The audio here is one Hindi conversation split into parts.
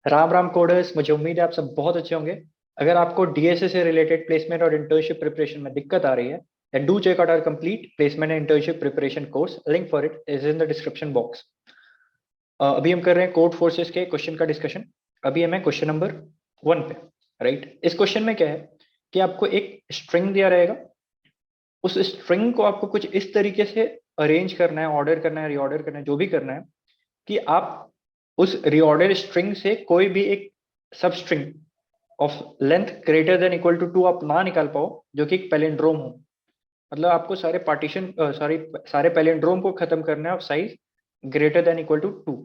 राम राम कोडर्स, मुझे उम्मीद है आप सब बहुत अच्छे होंगे। अगर आपको डीएसए से रिलेटेड प्लेसमेंट और इंटर्नशिप प्रिपरेशन में दिक्कत आ रही है, then do check out our complete placement and internship preparation course. Link for it is in the description box. अभी हम कर रहे हैं कोड फोर्सेस के क्वेश्चन का डिस्कशन। अभी हमें क्वेश्चन नंबर 1 पे। राइट, इस क्वेश्चन में क्या है कि आपको एक स्ट्रिंग दिया रहेगा। उस स्ट्रिंग को आपको कुछ इस तरीके से अरेंज करना है, ऑर्डर करना है, रीऑर्डर करना है, जो भी करना है कि आप उस रीऑर्डर स्ट्रिंग से कोई भी एक substring of length greater than equal to 2 आप ना निकाल पाओ, जो कि एक पैलिंड्रोम हो। मतलब आपको सारे पार्टीशन सारे पैलिंड्रोम को खत्म करना है of size greater than equal to 2।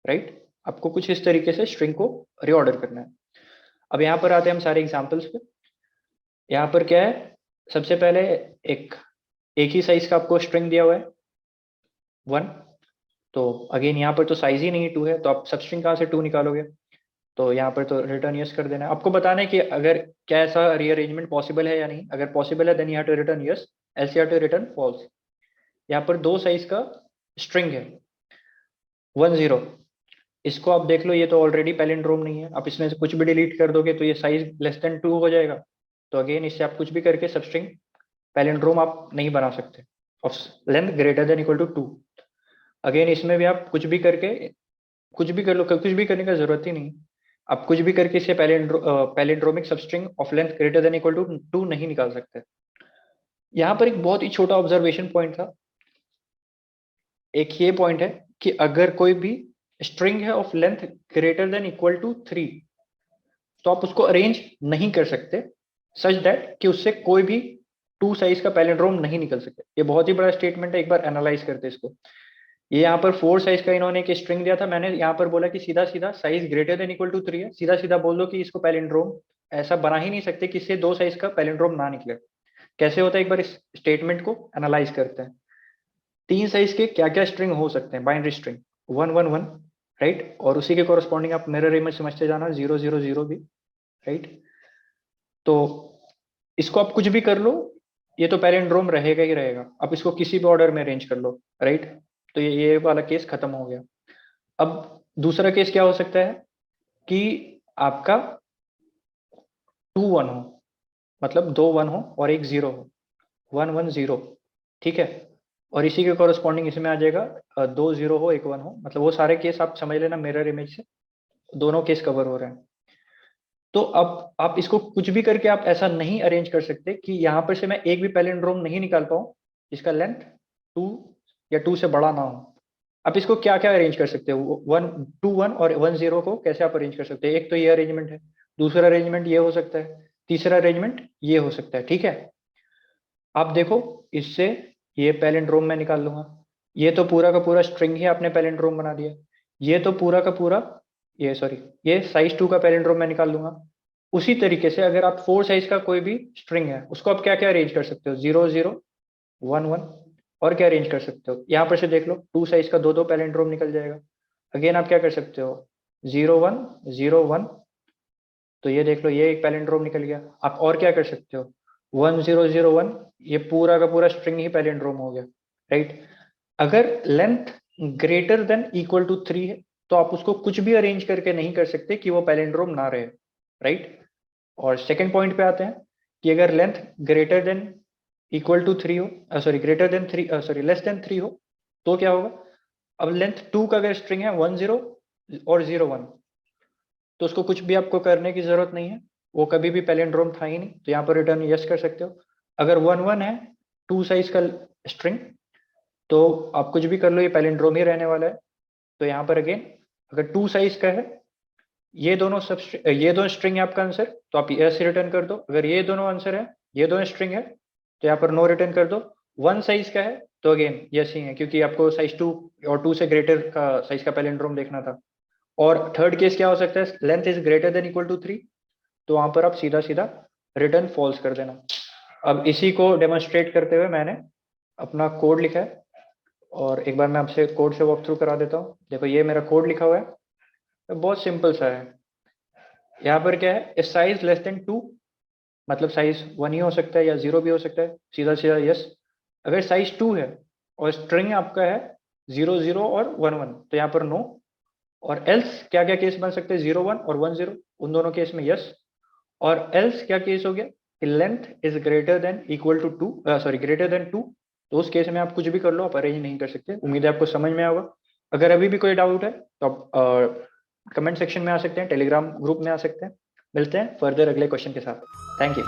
Right, आपको कुछ इस तरीके से स्ट्रिंग को रीऑर्डर करना है। अब यहाँ पर आते हैं हम सारे एग्जांपल्स पे। यहाँ पर क्या है, सबसे पहले एक एक ही साइज का आपको स्ट्रिंग दिया हुआ है 1। तो अगेन यहाँ पर तो साइज ही नहीं 2 है, तो आप सब स्ट्रिंग कहाँ से 2 निकालोगे? तो यहाँ पर तो रिटर्न यस कर देना है। आपको बताना है कि अगर क्या ऐसा रीअरेंजमेंट पॉसिबल है या नहीं। अगर पॉसिबल है then you have to return yes, else you have to return false. यहाँ पर 2 साइज का स्ट्रिंग है 10। इसको आप देख लो, ये तो ऑलरेडी पैलिंड्रोम नहीं है। आप इसमें से कुछ भी डिलीट कर दोगे तो ये साइज लेस देन 2 हो जाएगा। तो अगेन इससे आप कुछ भी करके सब स्ट्रिंग पैलिंड्रोम आप नहीं बना सकते of length greater than equal to 2। Again इसमें भी आप कुछ भी करके कुछ भी कर लो, कुछ भी करने का जरूरत ही नहीं। आप कुछ भी करके इसे palindromic substring of length greater than equal to 2 नहीं निकाल सकते। यहाँ पर एक बहुत ही छोटा ऑब्जर्वेशन पॉइंट था। एक ये पॉइंट है कि अगर कोई भी स्ट्रिंग है of length greater than equal to 3, तो आप उसको अरेंज नहीं कर सकते सच दैट कि उससे कोई भी 2 साइज का पैलिंड्रोम नहीं निकल सके। ये बहुत ही बड़ा स्टेटमेंट है, एक बार एनालाइज करते इसको। ये यहाँ पर 4 साइज का इन्होंने एक स्ट्रिंग दिया था, मैंने यहाँ पर बोला कि सीधा सीधा size greater than equal to 3 है, सीधा सीधा बोल दो कि इसको पैलिंड्रोम ऐसा बना ही नहीं सकते कि इससे 2 साइज का पैलिंड्रोम ना निकले। कैसे होता है, एक बार इस स्टेटमेंट को एनालाइज करते हैं। 3 साइज के क्या क्या स्ट्रिंग हो सकते हैं? बाइनरी स्ट्रिंग 111, राइट, और उसी के कॉरस्पॉन्डिंग आप मिरर इमेज समझते जाना 000 भी। राइट, तो इसको आप कुछ भी कर लो, ये तो पैलिंड्रोम रहेगा ही रहेगा। आप इसको किसी भी ऑर्डर में अरेंज कर लो। राइट, तो ये वाला केस खत्म हो गया। अब दूसरा केस क्या हो सकता है कि आपका 2 1 हो, मतलब 2 1 हो और एक 0 हो, 1 1 0। ठीक है, और इसी के कॉरस्पॉन्डिंग इसमें आ जाएगा 2 0 हो 1 1 हो। मतलब वो सारे केस आप समझ लेना, मिरर इमेज से दोनों केस कवर हो रहे हैं। तो अब आप इसको कुछ भी करके आप ऐसा नहीं अरेंज कर सकते कि यहाँ पर से मैं एक भी पैलिंड्रोम नहीं निकाल पाऊं जिसका लेंथ 2 या 2 से बड़ा ना हो। आप इसको क्या क्या अरेंज कर सकते हो? 1 2 1 और 1 0 को कैसे आप अरेंज कर सकते हैं? एक तो ये अरेंजमेंट है, दूसरा अरेंजमेंट ये हो सकता है, तीसरा अरेंजमेंट ये हो सकता है। ठीक है, आप देखो, इससे ये पैलिंड्रोम में निकाल लूंगा। ये तो पूरा का पूरा स्ट्रिंग ही आपने पैलिंड्रोम बना दिया। ये तो पूरा का पूरा, ये साइज 2 का पैलिंड्रोम में निकाल लूंगा। उसी तरीके से अगर आप 4 साइज का कोई भी स्ट्रिंग है, उसको आप क्या क्या अरेंज कर सकते हो? 0 0 1 1, और क्या अरेंज कर सकते हो? यहाँ पर से देख लो, 2 साइज का दो दो पैलिंड्रोम निकल जाएगा। अगेन आप क्या कर सकते हो? 0 1 0 1, तो ये देख लो, ये एक पैलिंड्रोम निकल गया। आप और क्या कर सकते हो? 1 0 0 1, ये पूरा का पूरा स्ट्रिंग ही पैलिंड्रोम हो गया। राइट, अगर length greater than equal to 3 है, तो आप उसको कुछ भी अरेंज करके नहीं कर सकते कि वो पैलिंड्रोम ना रहे। राइट, और सेकेंड पॉइंट पे आते हैं कि अगर length greater than equal to 3 हो, sorry greater than 3, sorry less than 3 हो, तो क्या होगा? अब लेंथ 2 का अगर स्ट्रिंग है 1 0 और 0 1, तो उसको कुछ भी आपको करने की जरूरत नहीं है, वो कभी भी पैलिंड्रोम था ही नहीं। तो यहाँ पर रिटर्न यस कर सकते हो। अगर 1 1 है 2 साइज का स्ट्रिंग, तो आप कुछ भी कर लो, ये पैलिंड्रोम ही रहने वाला है। तो यहाँ पर अगेन अगर 2 साइज का है, ये दोनों स्ट्रिंग है आपका आंसर, तो आप यस रिटर्न कर दो। अगर ये दोनों आंसर है, ये दोनों स्ट्रिंग है, तो यहाँ पर नो रिटर्न कर दो। 1 साइज का है तो अगेन यस ही है, क्योंकि आपको साइज 2 और 2 से ग्रेटर का साइज का पैलिंड्रोम देखना था। और थर्ड केस क्या हो सकता है? Length is greater than equal to 3, तो वहां पर आप सीधा सीधा रिटर्न फॉल्स कर देना। अब इसी को डेमोन्स्ट्रेट करते हुए मैंने अपना कोड लिखा है, और एक बार मैं आपसे कोड से वॉक थ्रू करा देता हूँ। देखो, ये मेरा कोड लिखा हुआ है, तो बहुत सिंपल सा है। यहाँ पर क्या है, इस साइज लेस देन 2, मतलब साइज 1 ही हो सकता है या 0 भी हो सकता है, सीधा सीधा यस। अगर साइज 2 है और स्ट्रिंग आपका है 0 0 और 1 1, तो यहाँ पर नो। और एल्स क्या क्या केस बन सकते हैं, 0 1 और 1 0, उन दोनों केस में यस। और एल्स क्या केस हो गया कि length is greater than equal to 2, sorry greater than 2, तो उस केस में आप कुछ भी कर लो, आप अरेंज नहीं कर सकते। उम्मीद है आपको समझ में आया होगा। अगर अभी भी कोई डाउट है तो आप कमेंट सेक्शन में आ सकते हैं, टेलीग्राम ग्रुप में आ सकते हैं। मिलते हैं फर्दर अगले क्वेश्चन के साथ। Thank you.